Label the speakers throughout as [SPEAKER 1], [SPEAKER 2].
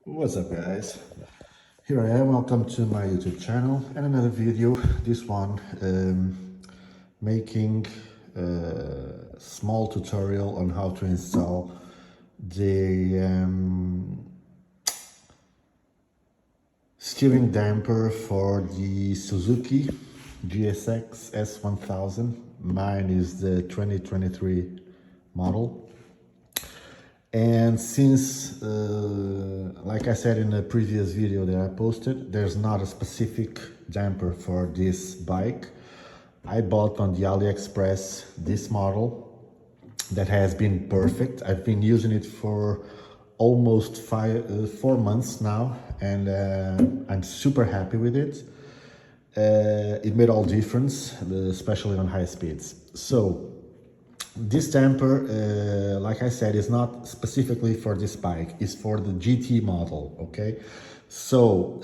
[SPEAKER 1] What's up, guys? Here I am, welcome to my YouTube channel and another video. This one making a small tutorial on how to install the steering damper for the Suzuki GSX S1000. Mine is the 2023 model. And since, like I said in the previous video that I posted, there's not a specific damper for this bike. I bought on the AliExpress this model that has been perfect. I've been using it for almost 4 months now, and I'm super happy with it. It made all difference, especially on high speeds. So this damper, like I said, is not specifically for this bike, it's for the GT model, okay? So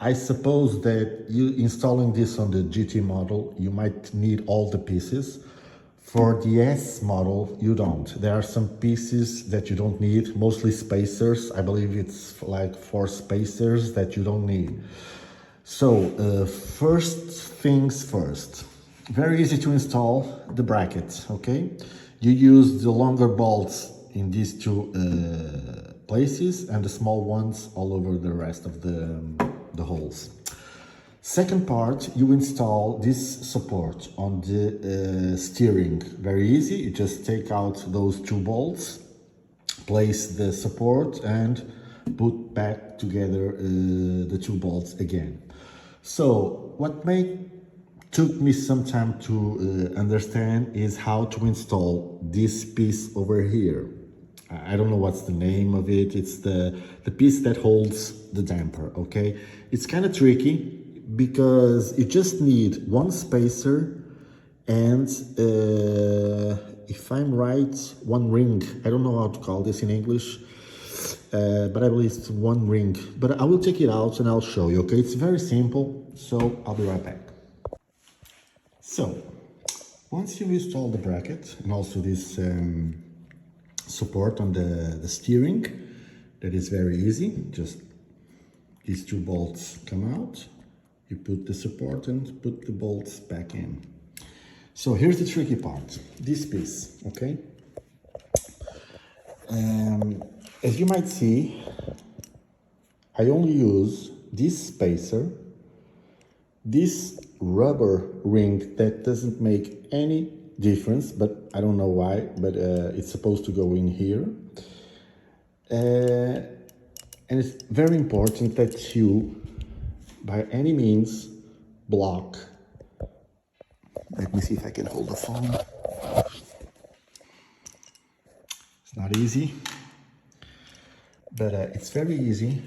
[SPEAKER 1] I suppose that you installing this on the GT model, you might need all the pieces. For the S model, you don't. There are some pieces that you don't need, mostly spacers. I believe it's like 4 spacers that you don't need. So first things first. Very easy to install the bracket, okay? You use the longer bolts in these two places and the small ones all over the rest of the holes. Second part, you install this support on the steering. Very easy, you just take out those 2 bolts, place the support and put back together the 2 bolts again. So what took me some time to understand is how to install this piece over here. I don't know what's the name of it. It's the piece that holds the damper, okay? It's kind of tricky because you just need 1 spacer and if I'm right, 1 ring. I don't know how to call this in English, but I believe it's 1 ring. But I will take it out and I'll show you, okay? It's very simple, so I'll be right back. So, once you install the bracket and also this support on the steering, that is very easy. Just these 2 bolts come out, you put the support and put the bolts back in. So here's the tricky part, this piece, okay? As you might see, I only use this spacer, this rubber ring that doesn't make any difference, but I don't know why, but it's supposed to go in here. And it's very important that you, by any means, block. Let me see if I can hold the phone. It's not easy, but it's very easy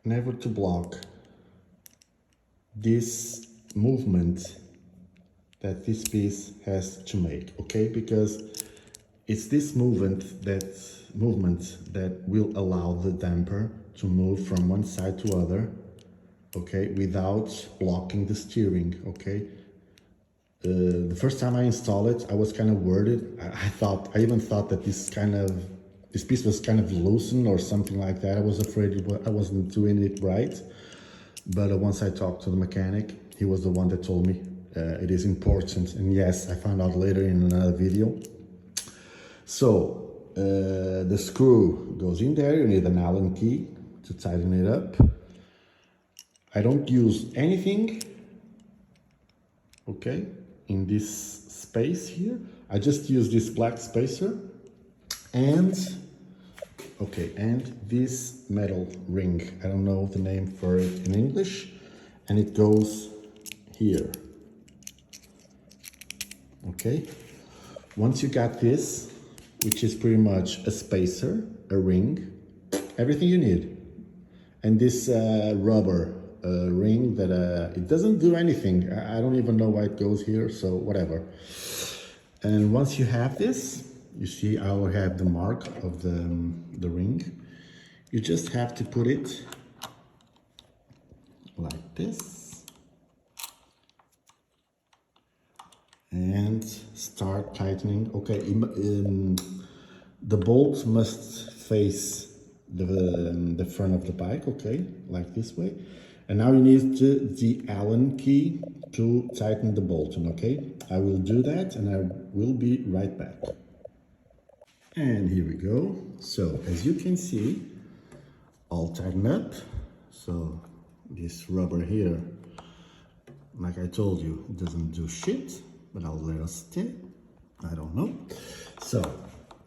[SPEAKER 1] never to block this movement that this piece has to make, okay? Because it's this movement that will allow the damper to move from one side to other, okay, without blocking the steering, okay? The first time I installed it, I was kind of worried. I even thought that this piece was kind of loosened or something like that. I was afraid I wasn't doing it right. But once I talked to the mechanic, he was the one that told me it is important. And yes, I found out later in another video. So the screw goes in there. You need an Allen key to tighten it up. I don't use anything, okay, in this space here. I just use this black spacer and this metal ring. I don't know the name for it in English, and it goes here, okay? Once you got this, which is pretty much a spacer, a ring, everything you need, and this rubber ring that it doesn't do anything. I don't even know why it goes here, so whatever. And once you have this, you see I will have the mark of the ring. You just have to put it like this and start tightening. Okay, the bolt must face the front of the bike, okay, like this way. And now you need the Allen key to tighten the bolt, okay? I will do that and I will be right back. And here we go. So as you can see, all tightened up. So this rubber here, like I told you, it doesn't do shit, but I'll let us stay. I don't know. So,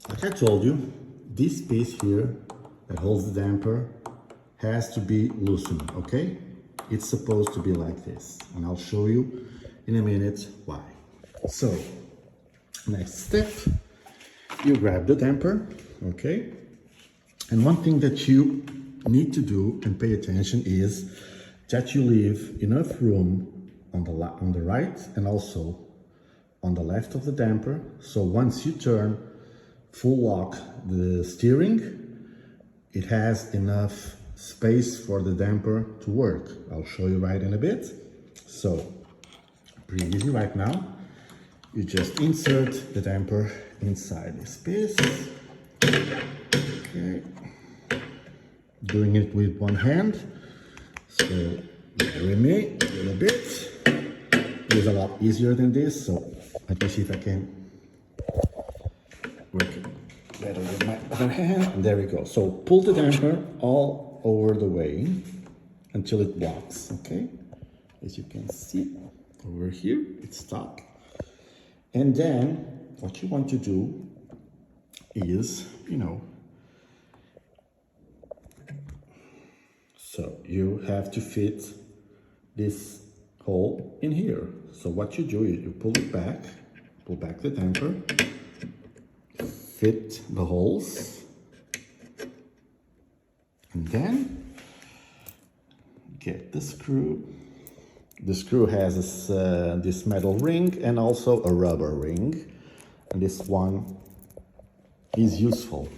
[SPEAKER 1] like I told you, this piece here that holds the damper has to be loosened, okay? It's supposed to be like this, and I'll show you in a minute why. So, next step, you grab the damper, okay? And one thing that you need to do and pay attention is that you leave enough room on the right and also on the left of the damper. So once you turn full lock the steering, it has enough space for the damper to work. I'll show you right in a bit. So pretty easy right now. You just insert the damper inside this piece. Okay. Doing it with one hand. So bear with me a little bit. It is a lot easier than this, so let me see if I can work it better with my other hand. And there we go. So pull the damper all over the way until it blocks, okay? As you can see over here, it's stuck. And then what you want to do is, so you have to fit this hole in here. So what you do is you pull back the damper, fit the holes, and then get the screw. The screw has this metal ring and also a rubber ring, and this one is useful.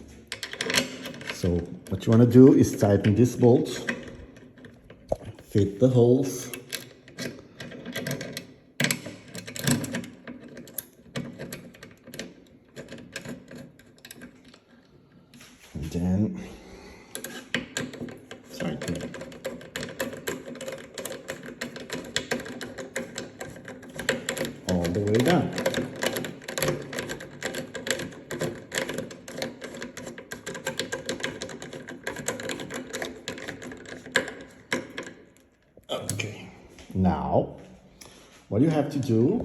[SPEAKER 1] So what you want to do is tighten this bolt, fit the holes, and then tighten. All the way down. Okay, now what you have to do,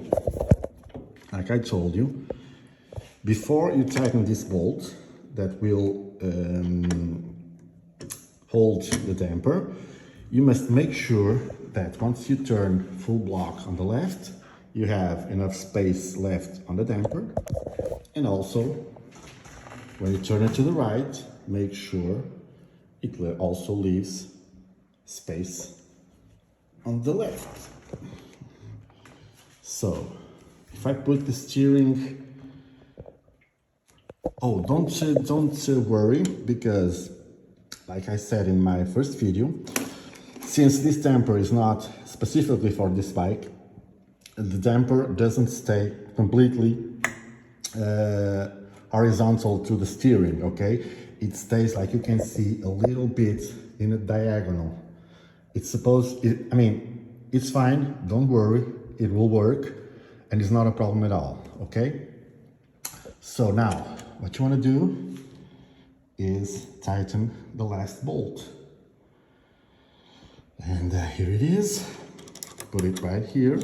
[SPEAKER 1] like I told you, before you tighten this bolt that will hold the damper, you must make sure that once you turn full block on the left, you have enough space left on the damper, and also when you turn it to the right, make sure it also leaves space on the left. So if I put the steering, don't worry, because like I said in my first video, since this damper is not specifically for this bike, the damper doesn't stay completely horizontal to the steering, okay? It stays, like you can see, a little bit in a diagonal. It's it's fine, don't worry, it will work, and it's not a problem at all, okay? So now, what you want to do is tighten the last bolt. And here it is. Put it right here.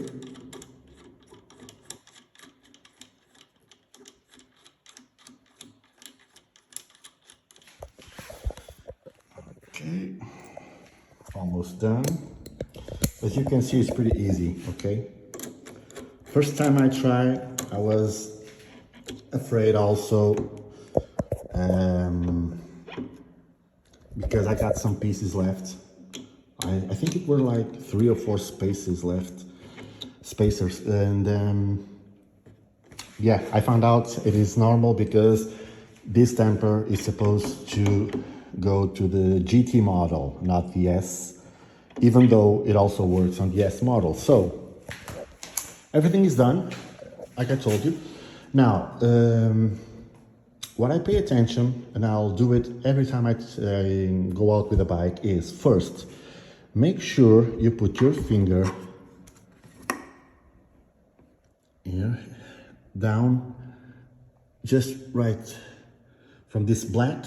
[SPEAKER 1] Okay, almost done. As you can see, it's pretty easy, okay? First time I tried, I was afraid also, because I got some pieces left. I think it were like 3 or 4 spacers, and yeah, I found out it is normal because this damper is supposed to go to the GT model, not the S, even though it also works on the S model. So everything is done, like I told you. Now, what I pay attention, and I'll do it every time I go out with a bike, is first, make sure you put your finger here, down, just right from this black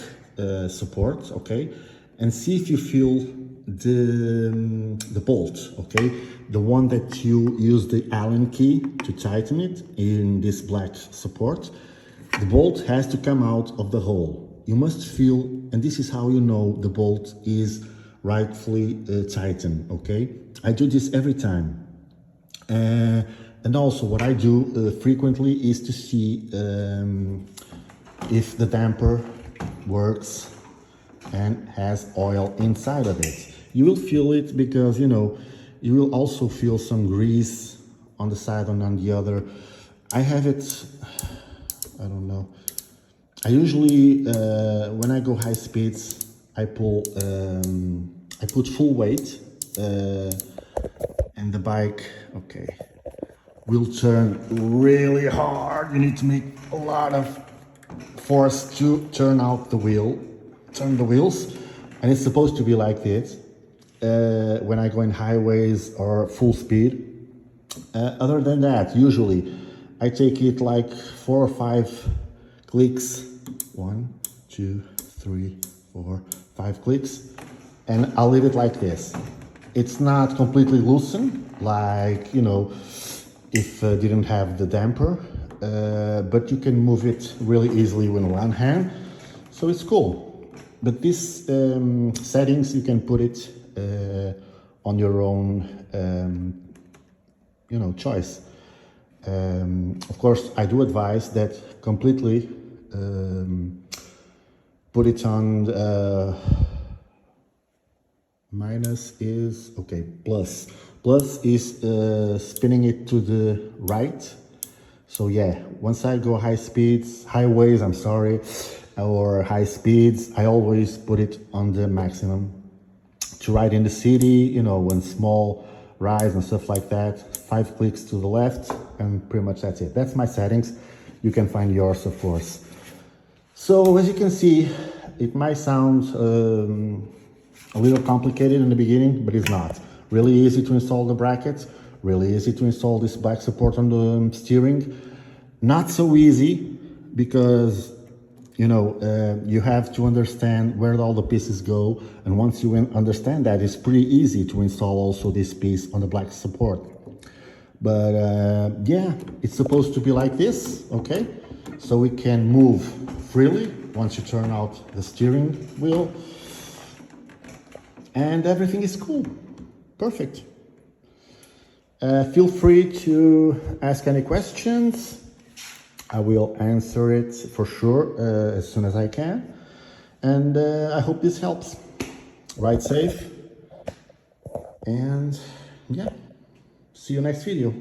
[SPEAKER 1] support, okay? And see if you feel the bolt, okay? The one that you use the Allen key to tighten it in this black support. The bolt has to come out of the hole. You must feel, and this is how you know the bolt is rightfully tightened, okay? I do this every time. And also what I do frequently is to see if the damper works and has oil inside of it. You will feel it because, you know, you will also feel some grease on the side and on the other. I have it, I don't know. I usually, when I go high speeds, I put full weight and the bike, okay, will turn really hard. You need to make a lot of force to turn the wheels, and it's supposed to be like this when I go in highways or full speed. Other than that, usually I take it like 4 or 5 clicks. 1, 2, 3, 4, 5 clicks, and I'll leave it like this. It's not completely loosened, like, you know, if didn't have the damper, but you can move it really easily with one hand, so it's cool. But these settings, you can put it on your own, you know, choice. Of course, I do advise that completely put it on minus is, okay, plus. Plus is spinning it to the right. So yeah, once I go highways, I'm sorry, or high speeds, I always put it on the maximum. To ride in the city, you know, when small rides and stuff like that, 5 clicks to the left, and pretty much that's it. That's my settings. You can find yours, of course. So as you can see, it might sound a little complicated in the beginning, but it's not. Really easy to install the brackets, really easy to install this back support on the steering. Not so easy because, you know, you have to understand where all the pieces go, and once you understand that, it's pretty easy to install also this piece on the black support. But yeah, it's supposed to be like this, okay? So we can move freely once you turn out the steering wheel, and everything is cool. Perfect. Feel free to ask any questions. I will answer it for sure as soon as I can. And I hope this helps. Ride safe. And yeah, see you next video.